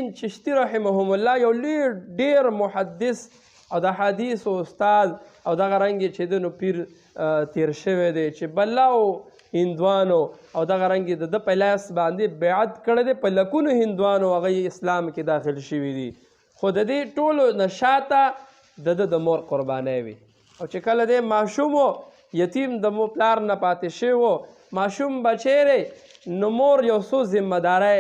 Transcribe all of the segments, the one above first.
چشتي رحمهم الله یو ډېر محدث او د حدیث استاد او دغه رنګې چې د نو پیر تیر شوی دی چې بلاو هندوانو او دغه رنګې د ده په لاس باندې بیعت کړی دی په لکونو هندوانو هغه اسلام کې داخل شوي دي خو د دې ټولو نه شاته د مور قربانی وي او چې کله دی ماشوم و یتیم د مو پلار نه پاتې شوی و ماشوم بچی دی نو مور یو څو ذمهدارۍ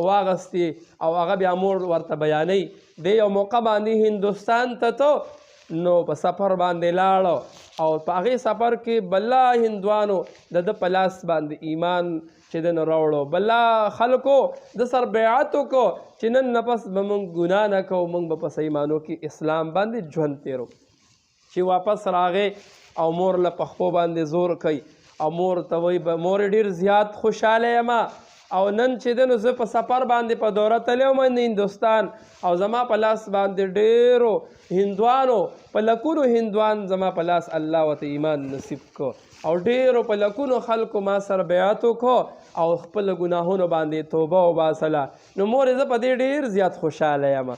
واغستې او هغه بیا مور ورته بیانوي دی یو موقع باندې هندوستان ته ته نو په سفر باندې لاړه او په هغې سفر کې بله هندوانو د ده په لاس باندې ایمان چې د نه راوړو بله خلکو د سر بیعت وکړو چې نن نه پس به موږ ګناه نه کوو موږ به په صحیحمانو کې اسلام باندې ژوند تیرو چې واپس راغې او مور له پخپو باندې زور کوي او مور ته وایي مور ډېر زیات خوشحاله یم او نن چې دی نو زه په سفر باندې په دوره تللی وم د هندوستان او زما په لاس باندې ډېرو هندوانو په لکونو هندوان زما په لاس الله ورته ایمان نصیب کو او ډېرو په لکونو خلکو ما سره بیعت وکړو او خپلو ګناهونو باندې توبه وباسله نو مور زه په دې ډېر زیات خوشحاله یم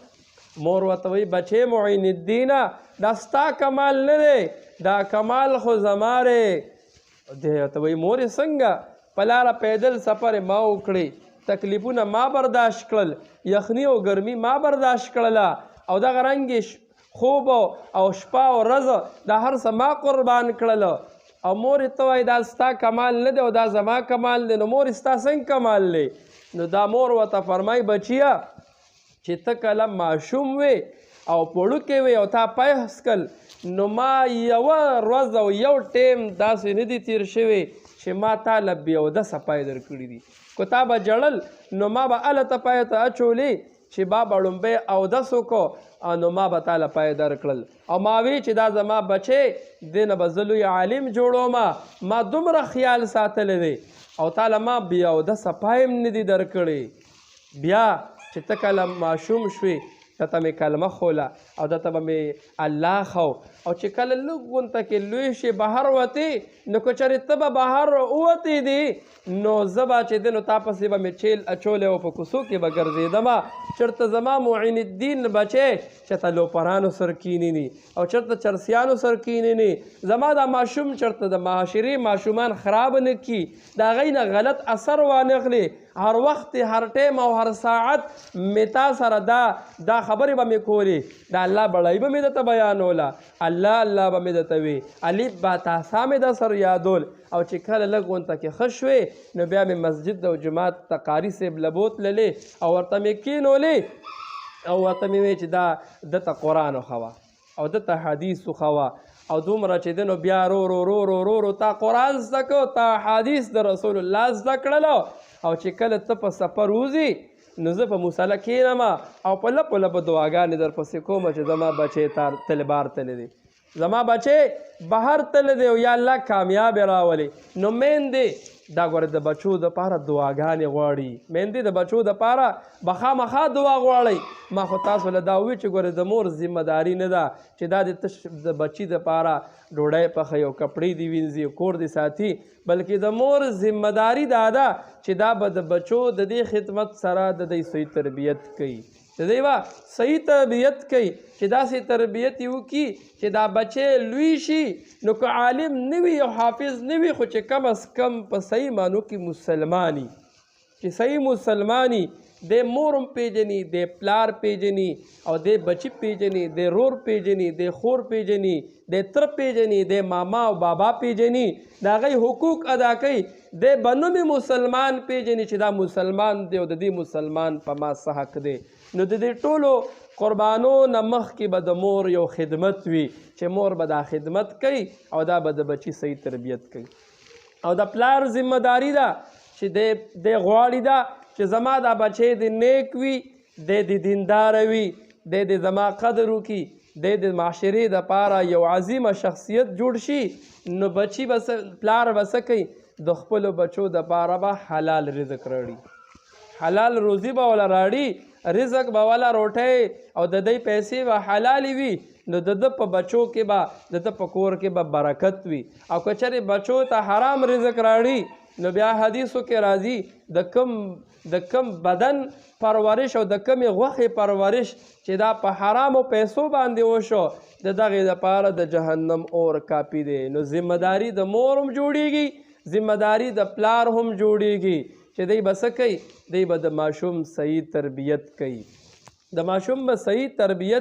مور ورته وایي بچې معین الدینه دا ستا کمال نه دی دا کمال خو زما دی دی ورته وایي مورې څنګه په لاره پیدل سفر ما وکړې تکلیفونه ما برداشت کړل یخني او ګرمي ما برداشت کړله او دغه رنګې خوب او شپه او ورځ دا هر څه ما قربان کړل او مورې ته وایي دا ستا کمال نه دی او دا زما کمال دی نو مورې ستا څنګه کمال دی نو دا مور ورته فرمایي بچیه چې ته کله ماشوم وې او پوړوکی وې او تا پی څکل نو ما یوه ورځ او یو ټیم داسې نه دي تیر شوی چې ما تا له بې اودسه پای درکړي دي که تا به ژړل نو ما به هلته پای ته اچولې چې با به لومبی اودس وکړو نو ما به تا له پای درکړل او ما وی چې دا زما بچی دې نه به زه لوی عالم جوړوم ما دومره خیال ساتلی دی او تا له ما بې اودسه پای هم نه دي درکړی بیا چې ته کله ماشوم شوې دته مې کلمه خوله او دته به مې الله خو او چې کله لږ غونته کې لوی شي بهر وتې نو که چېرې ته به بهر ووتې دي نو زه به چې دی نو تا پسې به مې چیل اچولی او په کوڅو کې به ګرځېدمه چېرته زما معین الدین بچی چېرته لوپرانو سر کینیني او چېرته چرسیانو سر کینیني زما دا ماشوم چېرته د معاشرې ماشومان خراب نه کړي د هغوی نه غلط اثر وانخلي هر وخت هر ټیم او هر ساعت مې تا سره دا خبرې به مې کولې د الله بړۍ به مې درته بیانوله الله الله به مې درته وي الف با تاسا مې در سره یادول او چې کله لږ غونته کې ښه شوې نو بیا مې مسجد او جومات ته قاري صاحب له بوتللې او ورته مې کینولې او ورته مې ویې چې دا دته قرآن وښوه او دته حدیث وښوه او دومره چې دی نو بیا رو رو رو رو رو رو تا قرآن زده کړو تا حدیث د رسول الله زده کړلو او چې کله ته په سفر وځې نو زه په مصله کښېنم او په لپو لپو دعاګانې درپسې کوم چې زما بچی تلې بار تللی دی زما بچی بهر تللی دی او یا الله کامیابې راولي نو میندې دا ګوره د بچو دپاره دعاګانې غواړي میندې د بچو دپاره به خامخا دعا غواړئ ما خو تاسو له دا ووي چې ګوره د مور ذمهداري نه ده چې دا د تش د بچي دپاره ډوډۍ پخوي او کپړې دې وینځي کور دې ساتي بلکې د مور ذمهداري دا ده چې دا به د بچو د دې خدمت سره د دوی صحیح تربیت کوي د دوی به صحیح تربیت کوي چې داسې تربیت یې وکړي چې دا بچی لوی شي نو که عالم نه وي او حافظ نه وي خو چې کم از کم په صحیح معنو کې مسلماني چې صحیح مسلماني دی مور هم پیژني دی پلار پیژني او دی بچي پیژني دی رور پیژني دی خور پیژني دی تره پیژني دی ماما او بابا پیژني د هغوی حقوق ادا کوي دی به نومې مسلمان پیژني چې دا مسلمان دی او د دې مسلمان په ما څه حق دی نو د دې ټولو قربانو نه مخکې به د مور یو خدمت وي چې مور به دا خدمت کوي او دا به د بچي صحیح تربیت کوي او د پلار ذمهداري ده چې دی غواړي ده چې زما دا بچی د نیک وي دی د دینداره وي دی د زما قدر وکړي دی د معاشرې دپاره یو عظیمه شخصیت جوړ شي نو بچي به پلار به څه کوي د خپلو بچو دپاره به حلال رزق راوړي حلال روزي به وله راوړي رزق به وله روټۍ او د دوی پیسې به حلالې وي نو د ده په بچو کې به د ده په کور کې به برکت وي او که چېرې بچو ته حرام رزق راوړي نو بیا حدیثو کې راځي د کم بدن پرورش او د کمې غوښې پرورش چې دا په حرامو پیسو باندې وشو د دغې دپاره د جهنم اور کافي دی. نو ذمهداري د مور هم جوړیږي، ذمهداري د پلار هم جوړیږي چې دی به څه کوي، دی به د ماشوم صحیح تربیت کوي. د ماشوم به صحیح تربیت